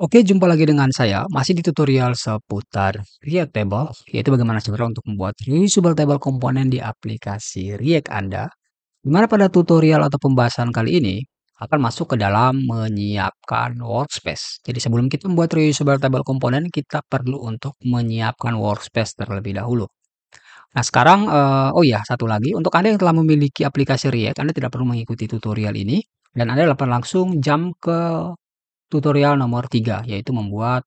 Oke, jumpa lagi dengan saya, masih di tutorial seputar React Table, yaitu bagaimana cara untuk membuat reusable table komponen di aplikasi React Anda. Di mana pada tutorial atau pembahasan kali ini akan masuk ke dalam menyiapkan workspace. Jadi sebelum kita membuat reusable table komponen, kita perlu untuk menyiapkan workspace terlebih dahulu. Nah sekarang, oh iya satu lagi, untuk Anda yang telah memiliki aplikasi React, Anda tidak perlu mengikuti tutorial ini, dan Anda dapat langsung jump ke tutorial nomor 3 yaitu membuat,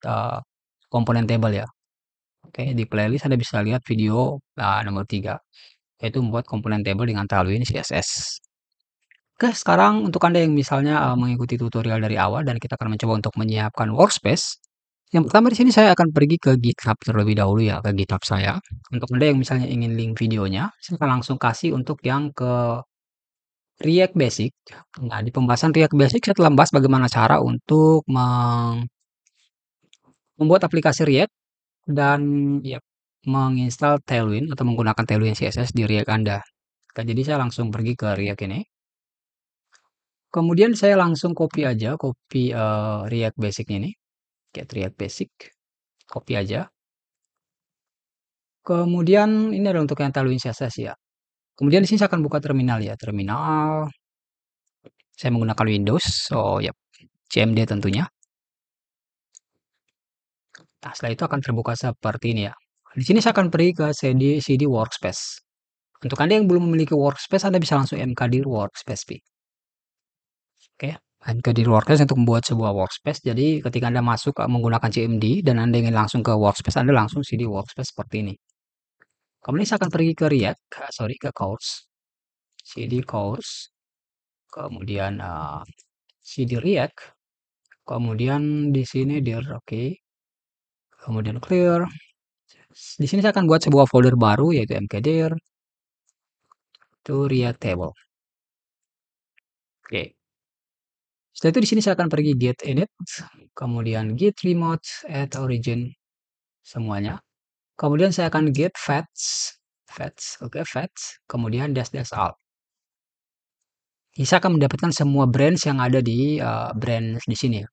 komponen table ya. Oke, di playlist Anda bisa lihat video, nomor 3 yaitu membuat komponen table dengan Tailwind CSS. Oke, sekarang untuk Anda yang misalnya, mengikuti tutorial dari awal dan kita akan mencoba untuk menyiapkan workspace. Yang pertama di sini saya akan pergi ke GitHub terlebih dahulu ya, ke GitHub saya. Untuk Anda yang misalnya ingin link videonya, saya akan langsung kasih untuk yang ke React Basic. Nah, di pembahasan React Basic saya telah membahas bagaimana cara untuk membuat aplikasi React dan ya menginstal Tailwind atau menggunakan Tailwind CSS di React Anda. Oke, jadi saya langsung pergi ke React ini. Kemudian saya langsung copy aja, copy React Basic ini. Get React Basic, copy aja. Kemudian ini adalah untuk yang Tailwind CSS ya. Kemudian di sini saya akan buka terminal ya, terminal. Saya menggunakan Windows, so ya CMD tentunya. Nah, setelah itu akan terbuka seperti ini ya. Di sini saya akan pergi ke CD Workspace. Untuk Anda yang belum memiliki workspace, Anda bisa langsung mkdir workspace. Oke, mkdir workspace untuk membuat sebuah workspace. Jadi ketika Anda masuk menggunakan CMD dan Anda ingin langsung ke workspace, Anda langsung CD workspace seperti ini. Kemudian saya akan pergi ke React, ke course, CD course, kemudian CD React, kemudian di sini dir, oke, kemudian clear. Di sini saya akan buat sebuah folder baru yaitu mkdir to React table. Oke. Setelah itu di sini saya akan pergi git init, kemudian git remote at origin semuanya. Kemudian saya akan git fetch, oke, fetch, kemudian dash dash alt. Saya akan mendapatkan semua branch yang ada di branch di sini ya.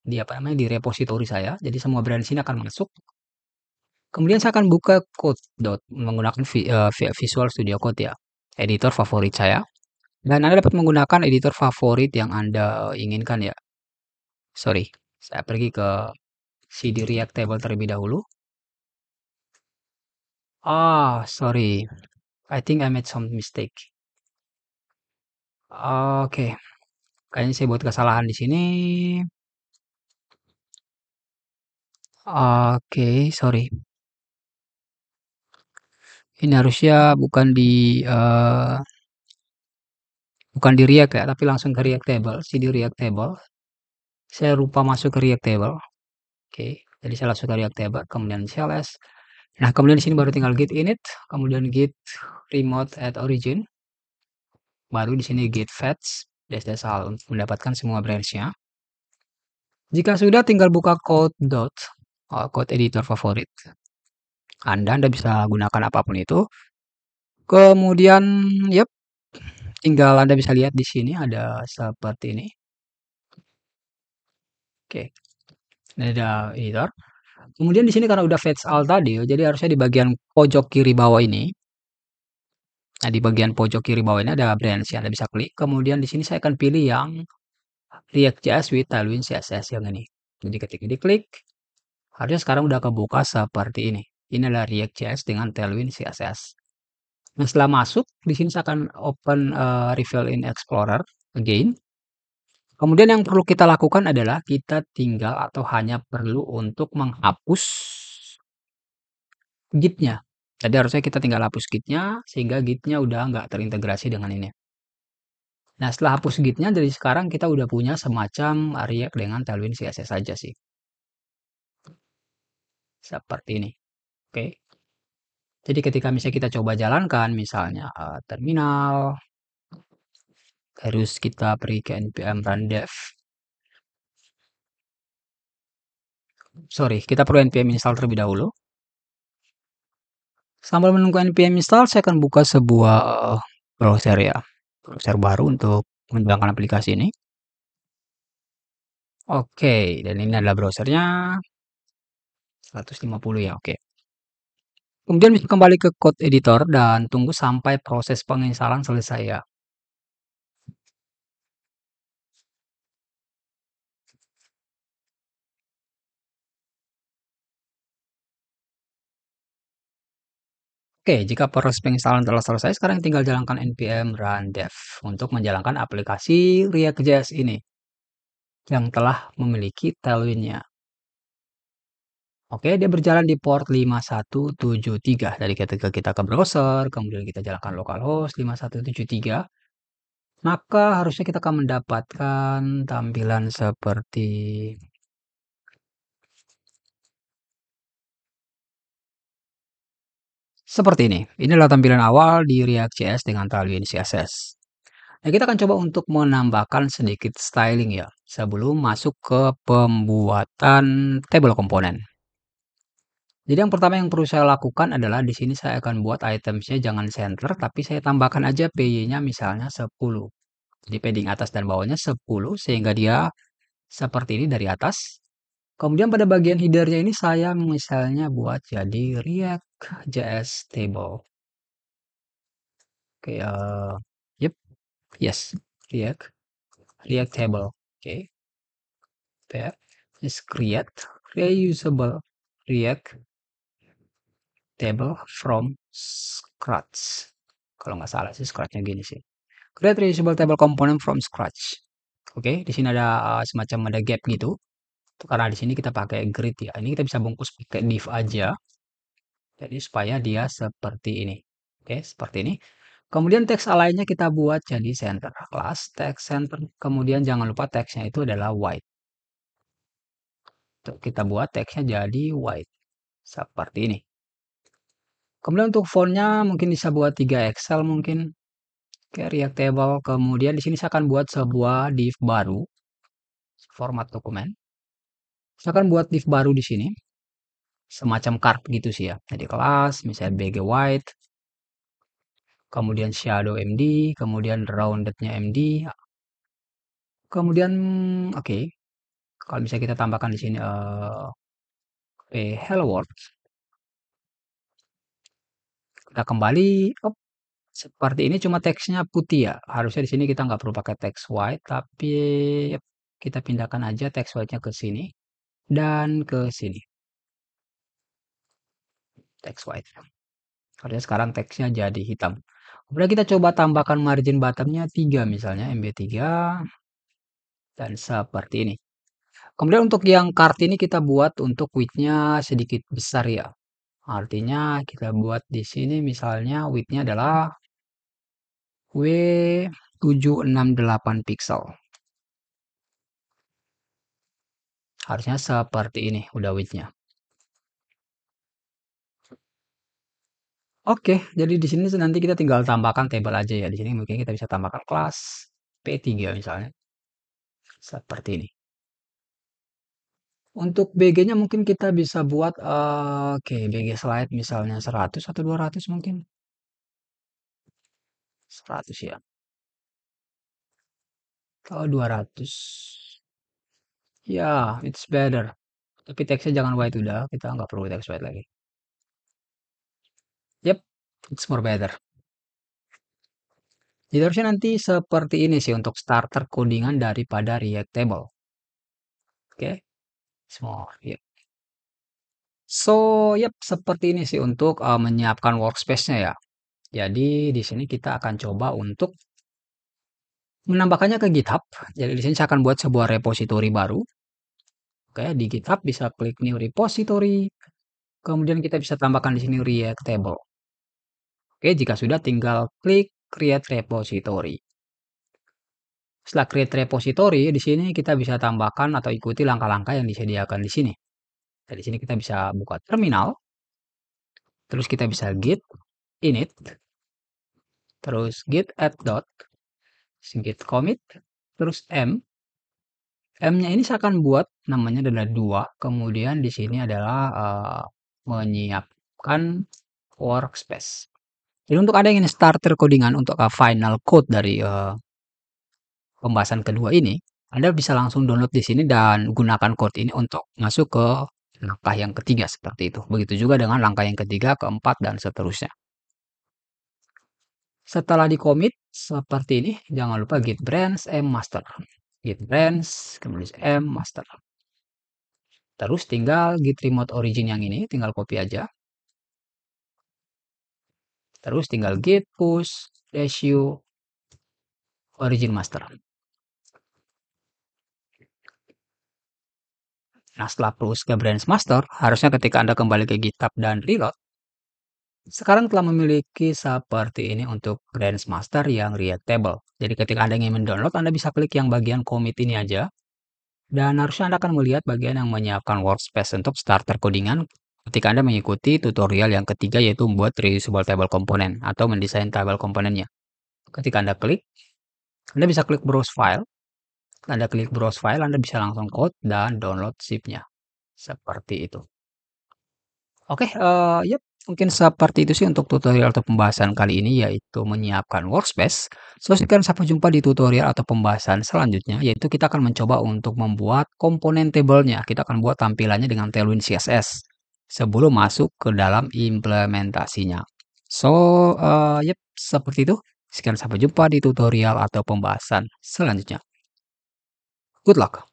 Di apa namanya di repository saya. Jadi semua branch ini akan masuk. Kemudian saya akan buka code menggunakan Visual Studio Code ya, editor favorit saya. Dan Anda dapat menggunakan editor favorit yang Anda inginkan ya. Sorry, saya pergi ke CD React Table terlebih dahulu. Sorry. I think I made some mistake. Oke, kayaknya saya buat kesalahan di sini. Oke, sorry. Ini harusnya bukan di React ya, tapi langsung ke React Table, CD React Table. Saya lupa masuk ke React Table. Oke, jadi saya langsung ke React Table, kemudian CLS. Nah, kemudian di sini baru tinggal git init, kemudian git remote at origin. Baru di sini git fetch dash dash alt untuk mendapatkan semua branch-nya. Jika sudah tinggal buka code editor favorit. Anda bisa gunakan apapun itu. Kemudian, yep, tinggal Anda bisa lihat di sini ada seperti ini. Oke, ini ada editor. Kemudian di sini karena udah fetch all tadi, jadi harusnya di bagian pojok kiri bawah ini. Nah, di bagian pojok kiri bawah ini ada branch yang Anda bisa klik. Kemudian di sini saya akan pilih yang React.js with Tailwind CSS yang ini. Jadi ketika diklik, harusnya sekarang udah kebuka seperti ini. Ini adalah React.js dengan Tailwind CSS. Nah, setelah masuk, di sini saya akan open Reveal in Explorer again. Kemudian yang perlu kita lakukan adalah kita tinggal atau hanya perlu untuk menghapus Git-nya. Jadi harusnya kita tinggal hapus Git-nya sehingga Git-nya udah nggak terintegrasi dengan ini. Nah, setelah hapus Git-nya dari sekarang kita udah punya semacam React dengan Tailwind CSS saja sih. Seperti ini. Oke. Jadi ketika misalnya kita coba jalankan misalnya terminal, terus kita pergi ke npm run dev. Sorry, kita perlu npm install terlebih dahulu. Sambil menunggu npm install, saya akan buka sebuah browser ya. Browser baru untuk menjalankan aplikasi ini. Oke, dan ini adalah browsernya 150 ya, oke. Kemudian bisa kembali ke code editor dan tunggu sampai proses penginstalan selesai ya. Oke, jika proses penginstalan telah selesai, sekarang tinggal jalankan npm run dev untuk menjalankan aplikasi React.js ini yang telah memiliki tailwind-nya. Oke, dia berjalan di port 5173. Dari ketika kita ke browser, kemudian kita jalankan localhost 5173, maka harusnya kita akan mendapatkan tampilan seperti ini. Ini adalah tampilan awal di React.js dengan tailwind CSS. Nah, kita akan coba untuk menambahkan sedikit styling ya, sebelum masuk ke pembuatan table komponen. Jadi yang pertama yang perlu saya lakukan adalah di sini saya akan buat itemsnya jangan center, tapi saya tambahkan aja PY-nya misalnya 10. Jadi padding atas dan bawahnya 10 sehingga dia seperti ini dari atas. Kemudian pada bagian headernya ini saya misalnya buat jadi React.js table. Oke, yep, yes, React table. Oke, there is create reusable React table from scratch. Kalau nggak salah sih scratchnya gini sih. Create reusable table component from scratch. Oke, di sini ada semacam ada gap gitu. Karena di sini kita pakai grid ya. Ini kita bisa bungkus pakai div aja. Jadi supaya dia seperti ini. Oke, seperti ini. Kemudian teks align-nya kita buat jadi center class text center. Kemudian jangan lupa teksnya itu adalah white. Tuh, kita buat teksnya jadi white seperti ini. Kemudian untuk fontnya mungkin bisa buat 3 Excel mungkin. Kayak React Table. Kemudian di sini saya akan buat sebuah div baru. Format dokumen. Saya akan buat div baru di sini. Semacam card gitu sih ya. Jadi kelas, misalnya BG white. Kemudian shadow MD. Kemudian roundednya MD. Kemudian, oke. Kalau misalnya kita tambahkan di sini hello world. Kita kembali. Oh, seperti ini cuma teksnya putih ya. Harusnya di sini kita nggak perlu pakai teks white, tapi yep, kita pindahkan aja teks white-nya ke sini dan ke sini. Teks white. Harusnya sekarang teksnya jadi hitam. Kemudian kita coba tambahkan margin bottomnya 3 misalnya, MB3 dan seperti ini. Kemudian untuk yang card ini kita buat untuk width-nya sedikit besar ya. Artinya kita buat di sini misalnya width-nya adalah W768 pixel. Harusnya seperti ini udah width-nya. Oke, jadi di sini nanti kita tinggal tambahkan table aja ya. Di sini mungkin kita bisa tambahkan kelas P3 misalnya. Seperti ini. Untuk BG-nya mungkin kita bisa buat oke, BG slide misalnya 100 atau 200 mungkin. 100 ya. Kalau 200. Ya, it's better. Tapi teksnya jangan white udah, kita nggak perlu teks white lagi. Yep, it's more better. Jadi harusnya nanti seperti ini sih untuk starter codingan daripada React Table. Oke, semua. Yep. So, yep, seperti ini sih untuk menyiapkan workspace-nya ya. Jadi di sini kita akan coba untuk menambahkannya ke GitHub. Jadi di sini saya akan buat sebuah repository baru. Oke, di GitHub bisa klik new repository. Kemudian kita bisa tambahkan di sini React Table. Oke, jika sudah tinggal klik create repository. Setelah create repository, di sini kita bisa tambahkan atau ikuti langkah-langkah yang disediakan di sini. Nah, di sini kita bisa buka terminal, terus kita bisa git init, terus git add dot, git commit, terus M-nya ini saya akan buat namanya adalah 2. Kemudian di sini adalah menyiapkan workspace. Jadi untuk ada yang ingin starter codingan untuk final code dari pembahasan kedua ini, Anda bisa langsung download di sini dan gunakan code ini untuk masuk ke langkah yang ketiga seperti itu. Begitu juga dengan langkah yang ketiga, keempat, dan seterusnya. Setelah di-commit seperti ini, jangan lupa git branch m master. Git branch, kemudian m master. Terus tinggal git remote origin yang ini, tinggal copy aja. Terus tinggal git push dash u origin master. Nah, setelah push ke branch master, harusnya ketika Anda kembali ke GitHub dan reload, sekarang telah memiliki seperti ini untuk branch master yang reactable. Jadi ketika Anda ingin mendownload, Anda bisa klik yang bagian commit ini aja. Dan harusnya Anda akan melihat bagian yang menyiapkan workspace untuk starter codingan ketika Anda mengikuti tutorial yang ketiga, yaitu membuat reusable table component atau mendesain table komponennya. Ketika Anda klik, Anda bisa klik browse file. Anda klik browse file, Anda bisa langsung code dan download zip-nya. Seperti itu. Oke, yap, mungkin seperti itu sih untuk tutorial atau pembahasan kali ini, yaitu menyiapkan workspace. So, sekian sampai jumpa di tutorial atau pembahasan selanjutnya, yaitu kita akan mencoba untuk membuat komponen table-nya. Kita akan buat tampilannya dengan Tailwind CSS sebelum masuk ke dalam implementasinya. So, yap, seperti itu. Sekian sampai jumpa di tutorial atau pembahasan selanjutnya. Good luck.